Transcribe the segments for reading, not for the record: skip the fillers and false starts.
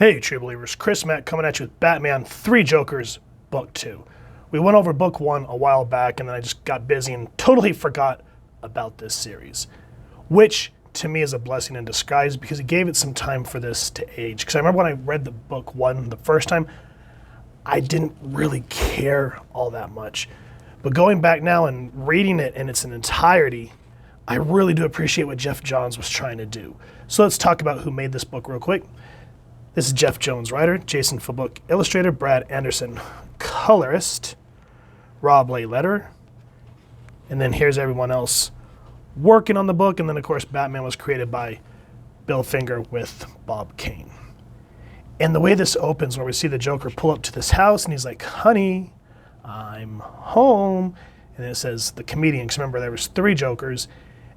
Hey, true believers, Chris Mack coming at you with Batman 3 Jokers, Book 2. We went over Book 1 a while back, and then I just got busy and totally forgot about this series, which to me is a blessing in disguise because it gave it some time for this to age. Because I remember when I read the Book 1 the first time, I didn't really care all that much. But going back now and reading it in its entirety, I really do appreciate what Jeff Johns was trying to do. So let's talk about who made this book real quick. This is Jeff Jones, writer, Jason Fabuk, illustrator, Brad Anderson, colorist, Rob Lay, letterer, and then here's everyone else working on the book. And then, of course, Batman was created by Bill Finger with Bob Kane. And the way this opens, where we see the Joker pull up to this house, and he's like, "Honey, I'm home." And it says the comedian, because remember, there was 3 Jokers.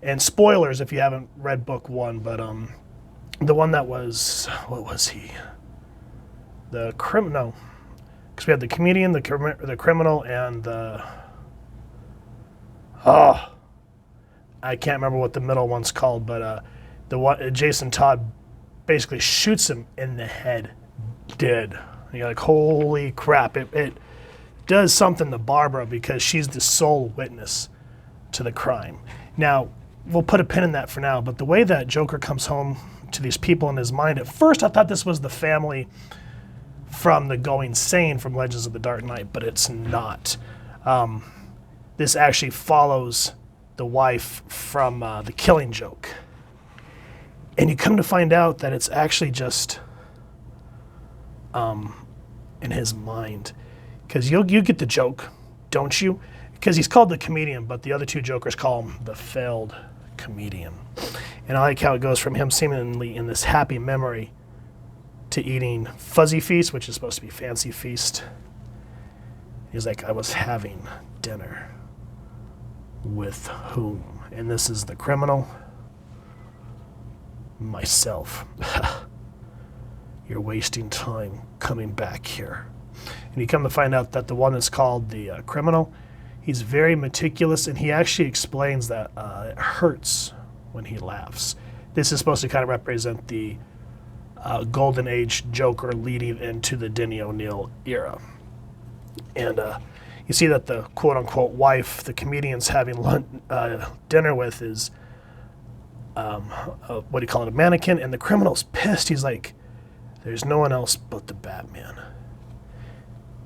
And spoilers if you haven't read Book 1, but the one that was, what was he? The criminal. Because we had the comedian, the criminal, and the... Oh, I can't remember what the middle one's called, but the one, Jason Todd basically shoots him in the head, dead. And you're like, holy crap. It does something to Barbara because she's the sole witness to the crime. Now, we'll put a pin in that for now, but the way that Joker comes home to these people in his mind, at first I thought this was the family from the Going Sane from Legends of the Dark Knight, but it's not. This actually follows the wife from The Killing Joke. And you come to find out that it's actually just in his mind. Because you get the joke, don't you? Because he's called the comedian, but the other 2 Jokers call him the failed comedian. And I like how it goes from him seemingly in this happy memory to eating Fuzzy Feast, which is supposed to be Fancy Feast. He's like, I was having dinner with whom? And this is the criminal. Myself. You're wasting time coming back here. And you come to find out that the one that's called the criminal, he's very meticulous, and he actually explains that it hurts when he laughs. This is supposed to kind of represent the Golden Age Joker leading into the Denny O'Neil era. And you see that the quote-unquote wife the comedian's having dinner with is, what do you call it, a mannequin, and the criminal's pissed. He's like, there's no one else but the Batman.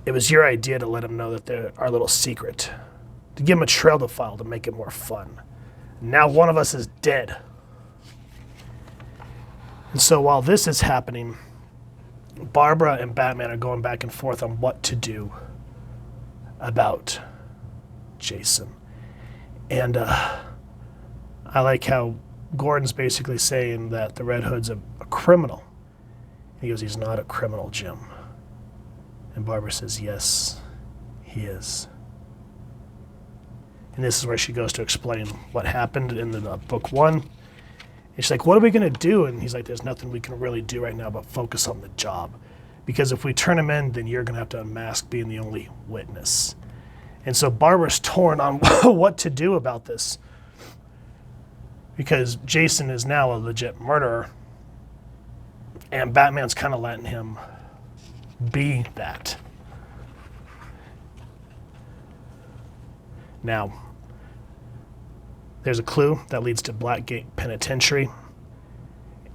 It was your idea to let him know that they're our little secret, to give him a trail to follow to make it more fun. Now one of us is dead. And so while this is happening, Barbara and Batman are going back and forth on what to do about Jason. And I like how Gordon's basically saying that the Red Hood's a criminal. He goes, he's not a criminal, Jim. And Barbara says, yes, he is. And this is where she goes to explain what happened in the Book 1. And she's like, what are we going to do? And he's like, there's nothing we can really do right now but focus on the job. Because if we turn him in, then you're going to have to unmask being the only witness. And so Barbara's torn on what to do about this. Because Jason is now a legit murderer. And Batman's kind of letting him be that. Now, there's a clue that leads to Blackgate Penitentiary.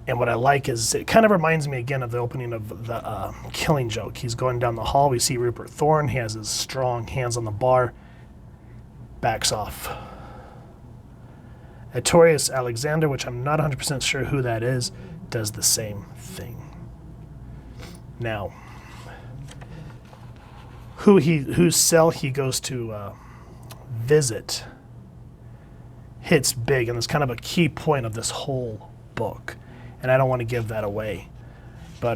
And what I like is it kind of reminds me again of the opening of the Killing Joke. He's going down the hall. We see Rupert Thorne. He has his strong hands on the bar. Backs off. Artorius Alexander, which I'm not 100% sure who that is, does the same thing. Now, whose cell he goes to visit hits big, and it's kind of a key point of this whole book. And I don't want to give that away. But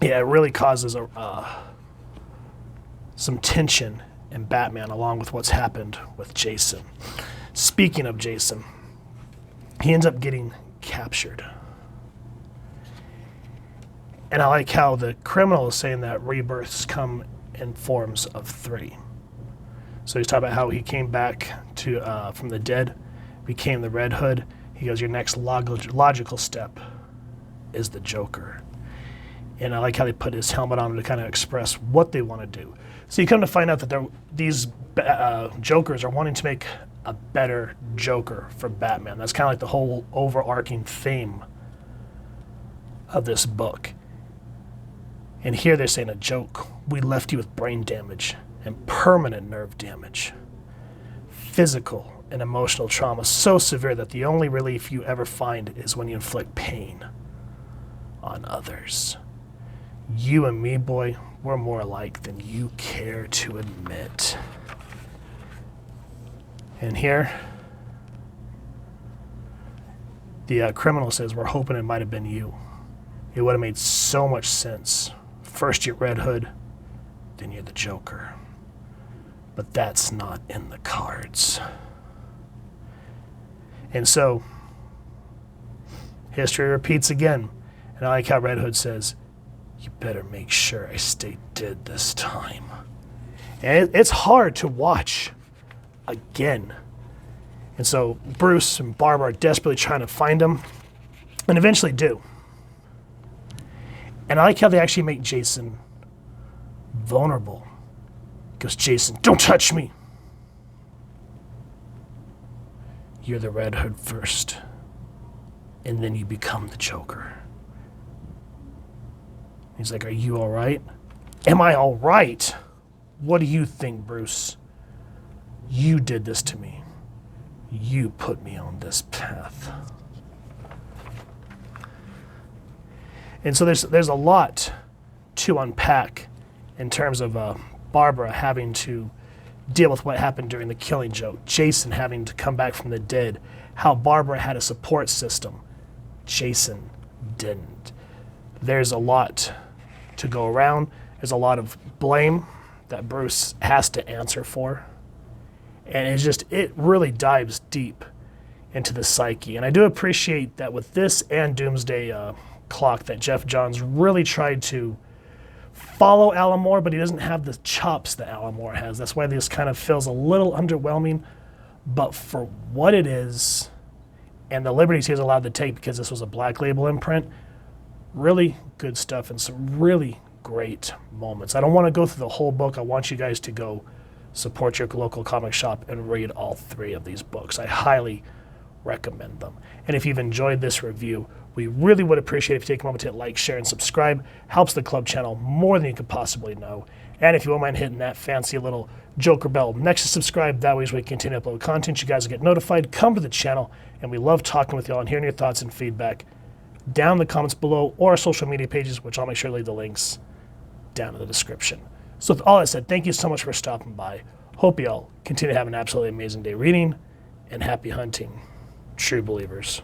yeah, it really causes some tension in Batman along with what's happened with Jason. Speaking of Jason, he ends up getting captured. And I like how the criminal is saying that rebirths come in forms of 3. So he's talking about how he came back to from the dead, became the Red Hood. He goes, your next logical step is the Joker. And I like how they put his helmet on him to kind of express what they want to do. So you come to find out that these Jokers are wanting to make a better Joker for Batman. That's kind of like the whole overarching theme of this book. And here they're saying a joke. We left you with brain damage and permanent nerve damage. Physical and emotional trauma so severe that the only relief you ever find is when you inflict pain on others. You and me, boy, we're more alike than you care to admit. And here, the criminal says, we're hoping it might have been you. It would have made so much sense. First you're Red Hood, then you're the Joker. But that's not in the cards. And so, history repeats again. And I like how Red Hood says, you better make sure I stay dead this time. And it's hard to watch again. And so Bruce and Barbara are desperately trying to find him, and eventually do. And I like how they actually make Jason vulnerable. He goes, Jason, don't touch me. You're the Red Hood first, and then you become the Joker. He's like, are you all right? Am I all right? What do you think, Bruce? You did this to me. You put me on this path. And so there's a lot to unpack in terms of Barbara having to deal with what happened during the Killing Joke, Jason having to come back from the dead, how Barbara had a support system. Jason didn't. There's a lot to go around. There's a lot of blame that Bruce has to answer for. And it really dives deep into the psyche. And I do appreciate that with this and Doomsday Clock that Jeff Johns really tried to follow Alan Moore, but he doesn't have the chops that Alan Moore has. That's why this kind of feels a little underwhelming. But for what it is, and the liberties he was allowed to take because this was a Black Label imprint, really good stuff and some really great moments. I don't want to go through the whole book. I want you guys to go support your local comic shop and read all 3 of these books. I highly recommend them. And if you've enjoyed this review, we really would appreciate if you take a moment to hit like, share, and subscribe. Helps the club channel more than you could possibly know. And if you won't mind hitting that fancy little Joker bell next to subscribe, that way as we continue to upload content, you guys will get notified. Come to the channel, and we love talking with y'all and hearing your thoughts and feedback down in the comments below or our social media pages, which I'll make sure to leave the links down in the description. So with all that said, thank you so much for stopping by. Hope y'all continue to have an absolutely amazing day reading, and happy hunting, true believers.